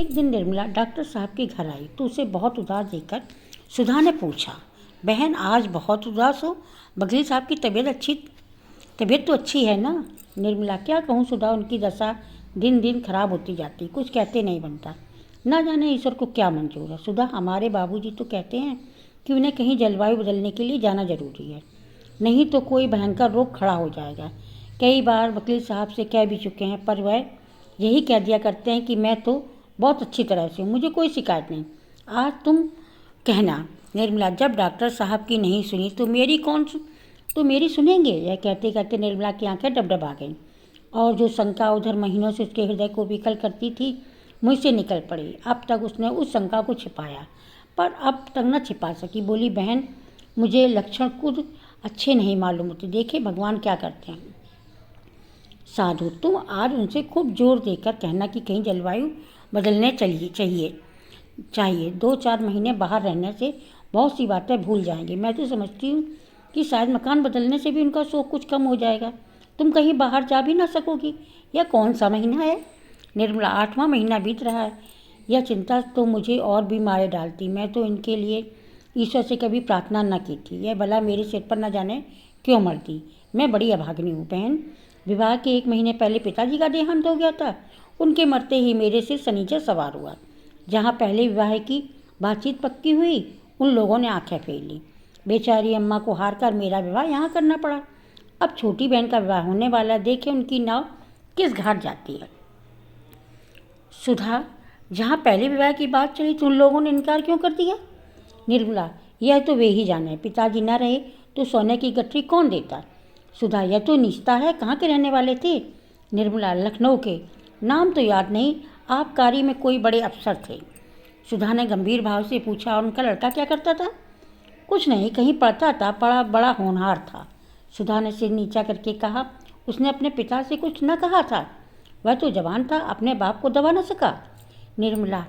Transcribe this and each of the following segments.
एक दिन निर्मला डॉक्टर साहब के घर आई तो उसे बहुत उदास देखकर सुधा ने पूछा, बहन आज बहुत उदास हो? वकील साहब की तबीयत तो अच्छी है ना? निर्मला, क्या कहूँ सुधा, उनकी दशा दिन दिन खराब होती जाती, कुछ कहते नहीं बनता। ना जाने ईश्वर को क्या मंजूर है। सुधा, हमारे बाबूजी तो कहते हैं कि उन्हें कहीं जलवायु बदलने के लिए जाना जरूरी है, नहीं तो कोई भयंकर रोग खड़ा हो जाएगा। कई बार वकील साहब से कह भी चुके हैं, पर वह यही कह दिया करते हैं कि मैं तो बहुत अच्छी तरह से हूँ, मुझे कोई शिकायत नहीं। आज तुम कहना। निर्मला, जब डॉक्टर साहब की नहीं सुनी तो मेरी सुनेंगे? यह कहते कहते निर्मला की आंखें डबडबा गईं और जो शंका उधर महीनों से उसके हृदय को विकल करती थी मुझसे निकल पड़ी। अब तक उसने उस शंका को छिपाया, पर अब तक न छिपा सकी। बोली, बहन मुझे लक्षण कुछ अच्छे नहीं मालूम होते, देखे भगवान क्या करते हैं। साधु, तुम आज उनसे खूब जोर देकर कहना कि कहीं जलवायु बदलने चाहिए। 2-4 महीने बाहर रहने से बहुत सी बातें भूल जाएंगे। मैं तो समझती हूँ कि शायद मकान बदलने से भी उनका शौक कुछ कम हो जाएगा। तुम कहीं बाहर जा भी ना सकोगी। यह कौन सा महीना है? निर्मला, 8वां महीना बीत रहा है। यह चिंता तो मुझे और भी मारे डालती। मैं तो इनके लिए ईश्वर से कभी प्रार्थना न की थी। यह भला मेरे सिर पर न जाने क्यों मरती। मैं बड़ी अभागिनी हूँ बहन। विवाह के 1 महीने पहले पिताजी का देहांत हो गया था। उनके मरते ही मेरे सिर शनिचर सवार हुआ। जहाँ पहले विवाह की बातचीत पक्की हुई, उन लोगों ने आंखें फेर ली। बेचारी अम्मा को हार कर मेरा विवाह यहाँ करना पड़ा। अब छोटी बहन का विवाह होने वाला, देखे उनकी नाव किस घाट जाती है। सुधा, जहाँ पहले विवाह की बात चली तो उन लोगों ने इनकार क्यों कर दिया? निर्मला, यह तो वे ही जाने। पिताजी न रहे तो सोने की गठरी कौन देता? सुधा, यह तो निश्चित है। कहाँ के रहने वाले थे? निर्मला, लखनऊ के। नाम तो याद नहीं। आबकारी में कोई बड़े अफसर थे। सुधा ने गंभीर भाव से पूछा, और उनका लड़का क्या करता था? कुछ नहीं, कहीं पढ़ता था, बड़ा होनहार था। सुधा ने सिर नीचा करके कहा, उसने अपने पिता से कुछ न कहा था? वह तो जवान था, अपने बाप को दबा न सका। निर्मला,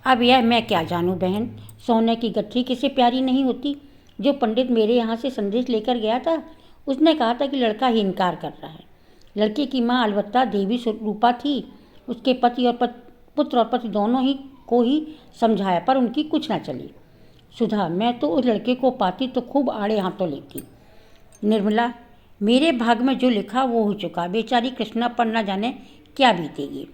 अब यह मैं क्या जानूं बहन। सोने की गठरी किसे प्यारी नहीं होती। जो पंडित मेरे यहाँ से संदेश लेकर गया था उसने कहा था कि लड़का ही इनकार कर रहा है। लड़के की माँ अलबत्ता देवी रूपा थी। उसके पुत्र और पति दोनों ही को ही समझाया, पर उनकी कुछ ना चली। सुधा, मैं तो उस लड़के को पाती तो खूब आड़े हाथों लेती। निर्मला, मेरे भाग में जो लिखा वो हो चुका। बेचारी कृष्णा पर न जाने क्या बीतेगी।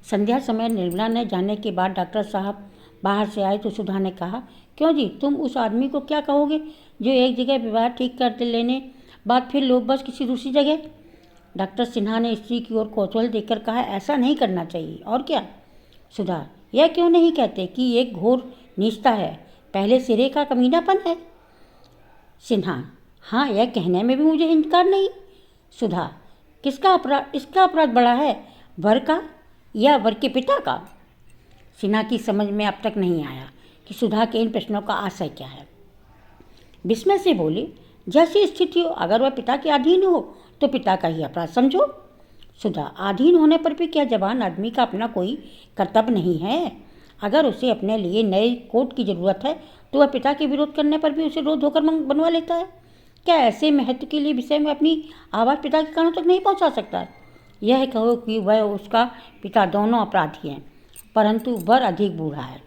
संध्या समय निर्मला ने जाने के बाद डॉक्टर साहब बाहर से आए तो सुधा ने कहा, क्यों जी, तुम उस आदमी को क्या कहोगे जो एक जगह विवाह ठीक कर लेने बाद फिर लोग बस किसी दूसरी जगह? डॉक्टर सिन्हा ने स्त्री की ओर कौतूहल देकर कहा, ऐसा नहीं करना चाहिए। और क्या? सुधा, यह क्यों नहीं कहते कि एक घोर नीचता है, पहले सिरे का कमीनापन है? सिन्हा, हाँ, यह कहने में भी मुझे इनकार नहीं। सुधा, इसका अपराध बड़ा है, वर का या वर के पिता का? सिन्हा की समझ में अब तक नहीं आया कि सुधा के इन प्रश्नों का आशय क्या है। विस्मय से बोले, जैसी स्थिति हो, अगर वह पिता के अधीन हो तो पिता का ही अपराध समझो। सुधा, अधीन होने पर भी क्या जवान आदमी का अपना कोई कर्तव्य नहीं है? अगर उसे अपने लिए नए कोट की ज़रूरत है तो वह पिता के विरोध करने पर भी उसे रोज धोकर बनवा लेता है। क्या ऐसे महत्व के लिए विषय में अपनी आवाज़ पिता के कानों तक नहीं पहुंचा सकता? यह कहो कि वह उसका पिता दोनों अपराधी हैं, परंतु वर अधिक बूढ़ा है।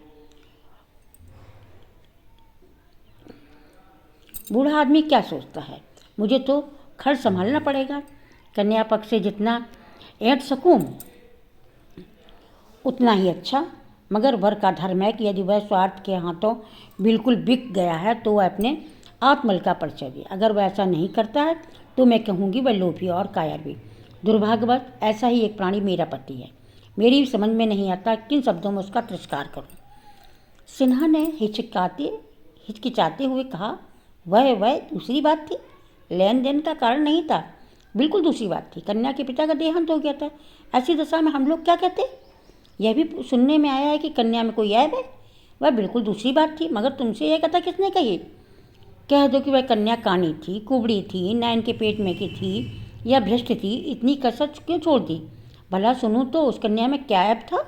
बूढ़ा आदमी क्या सोचता है? मुझे तो खर्च संभालना पड़ेगा। कन्या पक्ष से जितना ऐंठ सकूं उतना ही अच्छा, मगर वर का धर्म है कि यदि वह स्वार्थ के हाथों बिल्कुल बिक गया है तो वह अपने आत्मबल का परिचय दे। अगर वह ऐसा नहीं करता है तो मैं कहूँगी वह लोभी और कायर भी। दुर्भाग्यवश ऐसा ही एक प्राणी मेरा पति है। मेरी भी समझ में नहीं आता किन शब्दों में उसका तिरस्कार करूं। सिन्हा ने हिचकिचाते हुए कहा, वह दूसरी बात थी। लेन देन का कारण नहीं था, बिल्कुल दूसरी बात थी। कन्या के पिता का देहांत हो गया था। ऐसी दशा में हम लोग क्या कहते? यह भी सुनने में आया है कि कन्या में कोई ऐब है। वह बिल्कुल दूसरी बात थी, मगर तुमसे यह कथा किसने कही? कह दो कि वह कन्या कानी थी, कुबड़ी थी, नैन के पेट में की थी या भ्रष्ट थी। इतनी कसर क्यों छोड़ दी? भला सुनूं तो उस कन्या में क्या ऐब था?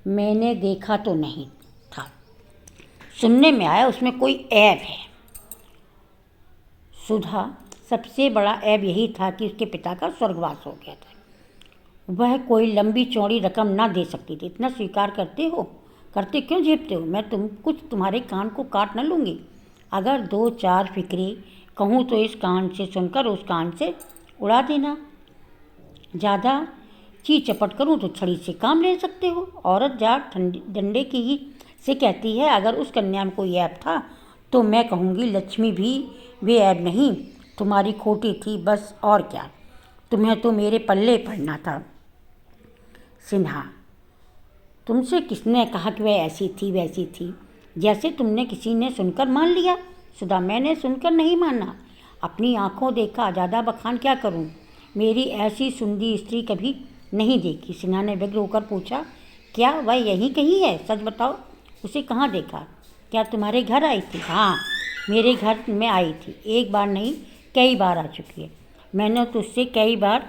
मैंने देखा तो नहीं था, सुनने में आया उसमें कोई ऐब है। सुधा, सबसे बड़ा ऐब यही था कि उसके पिता का स्वर्गवास हो गया था। वह कोई लंबी चौड़ी रकम ना दे सकती थी। इतना स्वीकार करते क्यों झेपते हो? मैं तुम्हारे कान को काट न लूँगी। अगर 2-4 फिक्री कहूँ तो इस कान से सुनकर उस कान से उड़ा देना। ज़्यादा ची चपट करूँ तो छड़ी से काम ले सकते हो। औरत जाट डंडे की ही से कहती है। अगर उस कन्या में कोई ऐब था तो मैं कहूँगी लक्ष्मी भी वे ऐब नहीं, तुम्हारी खोटी थी बस, और क्या। तुम्हें तो मेरे पल्ले पड़ना था। सिन्हा, तुमसे किसने कहा कि वह ऐसी थी वैसी थी? जैसे तुमने किसी ने सुनकर मान लिया। सुधा, मैंने सुनकर नहीं माना, अपनी आंखों देखा। ज़्यादा बखान क्या करूं? मेरी ऐसी सुंदरी स्त्री कभी नहीं देखी। सिन्हा ने व्यग्र होकर पूछा, क्या वह यहीं कहीं है? सच बताओ, उसे कहाँ देखा? क्या तुम्हारे घर आई थी? हाँ, मेरे घर में आई थी। एक बार नहीं, कई बार आ चुकी है। मैंने तो उससे कई बार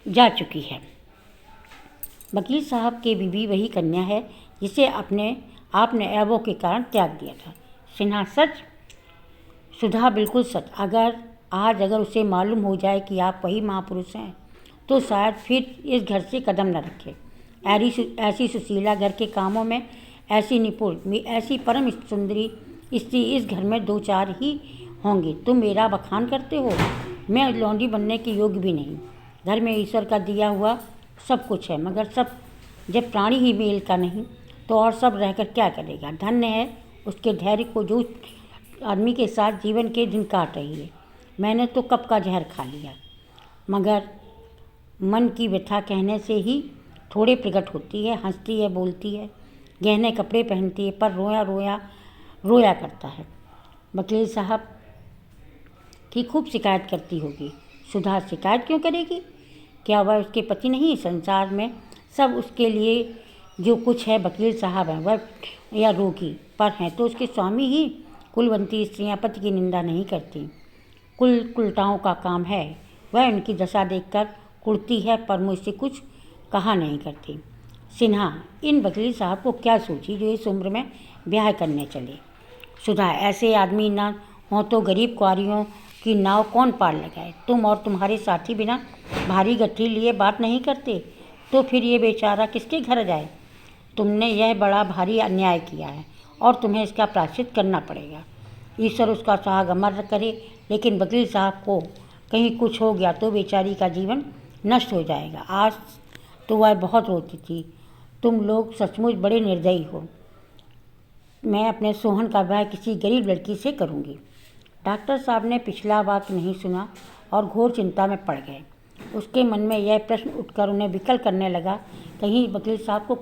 जा चुकी है। वकील साहब की बीवी वही कन्या है जिसे आपने ऐबों के कारण त्याग दिया था। सिन्हा, सच? सुधा, बिल्कुल सच। अगर उसे मालूम हो जाए कि आप वही महापुरुष हैं तो शायद फिर इस घर से कदम न रखे। ऐसी सुशीला, घर के कामों में ऐसी निपुण, ऐसी परम सुंदरी स्त्री इस घर में 2-4 ही होंगी। तुम मेरा बखान करते हो। मैं लौंडी बनने के योग्य भी नहीं। घर में ईश्वर का दिया हुआ सब कुछ है, मगर जब प्राणी ही मेल का नहीं तो और सब रहकर क्या करेगा? धन्य है उसके धैर्य को जो आदमी के साथ जीवन के दिन काट रही है। मैंने तो कब का जहर खा लिया। मगर मन की व्यथा कहने से ही थोड़े प्रकट होती है। हंसती है, बोलती है, गहने कपड़े पहनती है, पर रोया करता है। वकील साहब की खूब शिकायत करती होगी। सुधा, शिकायत क्यों करेगी? क्या वह उसके पति नहीं? संसार में सब उसके लिए जो कुछ है वकील साहब हैं वह या रोगी, पर हैं तो उसके स्वामी ही। कुलवंती स्त्रियां पति की निंदा नहीं करती। कुलटाओं का काम है। वह उनकी दशा देखकर कुड़ती है, पर मुझसे कुछ कहा नहीं करती। सिन्हा, इन वकील साहब को क्या सूझी जो इस उम्र में ब्याह करने चले? सुधा, ऐसे आदमी न हों तो गरीब कुआरियों की नाव कौन पार लगाए? तुम और तुम्हारे साथी बिना भारी गठरी लिए बात नहीं करते तो फिर ये बेचारा किसके घर जाए? तुमने यह बड़ा भारी अन्याय किया है और तुम्हें इसका प्रायश्चित करना पड़ेगा। ईश्वर उसका सुहाग अमर करे। लेकिन वकील साहब को कहीं कुछ हो गया तो बेचारी का जीवन नष्ट हो जाएगा। आज तो वह बहुत रोती थी। तुम लोग सचमुच बड़े निर्दयी हो। मैं अपने सोहन का ब्याह किसी गरीब लड़की से करूँगी। डॉक्टर साहब ने पिछला वाक्य नहीं सुना और घोर चिंता में पड़ गए। उसके मन में यह प्रश्न उठकर उन्हें विकल करने लगा, कहीं वकील साहब को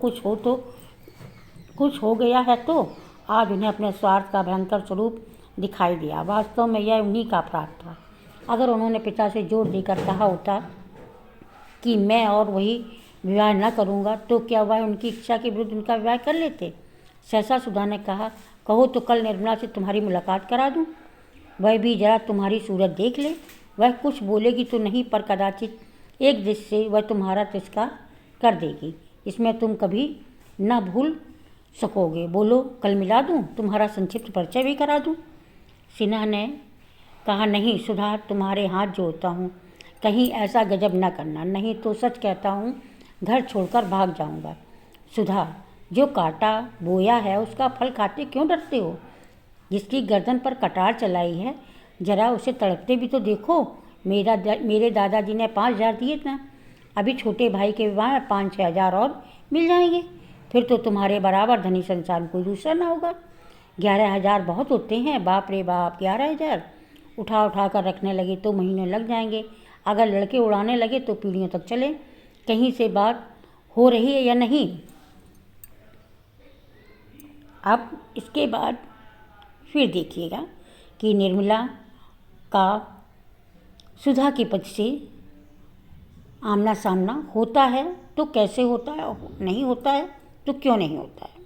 कुछ हो गया है तो? आज उन्हें अपने स्वार्थ का भयंकर स्वरूप दिखाई दिया। वास्तव में यह उन्हीं का अपराध था। अगर उन्होंने पिता से जोर देकर कहा होता कि मैं और वही विवाह न करूँगा तो क्या वह उनकी इच्छा के विरुद्ध उनका विवाह कर लेते? सहसा सुधा ने कहा, कहो तो कल निर्मला से तुम्हारी मुलाकात करा दूँ, वह भी जरा तुम्हारी सूरत देख ले। वह कुछ बोलेगी तो नहीं, पर कदाचित एक दृष्टि से वह तुम्हारा तिरस्कार कर देगी। इसमें तुम कभी न भूल सकोगे। बोलो, कल मिला दूँ, तुम्हारा संक्षिप्त परिचय भी करा दूँ? सिन्हा ने कहा, नहीं सुधा, तुम्हारे हाथ जोड़ता हूँ, कहीं ऐसा गजब न करना, नहीं तो सच कहता हूँ घर छोड़कर भाग जाऊँगा। सुधा, जो कांटा बोया है उसका फल खाते क्यों डरते हो? जिसकी गर्दन पर कटार चलाई है जरा उसे तड़पते भी तो देखो। मेरे दादाजी ने 5,000 दिए ना, अभी छोटे भाई के विवाह में 5-6 हज़ार और मिल जाएंगे। फिर तो तुम्हारे बराबर धनी संसार में कोई दूसरा ना होगा। 11,000 बहुत होते हैं। बाप रे बाप, 11,000 उठा कर रखने लगे तो महीने लग जाएंगे। अगर लड़के उड़ाने लगे तो पीढ़ियों तक चले। कहीं से बात हो रही है या नहीं? अब इसके बाद फिर देखिएगा कि निर्मला का सुधा के पति से आमना सामना होता है तो कैसे होता है, और नहीं होता है तो क्यों नहीं होता है।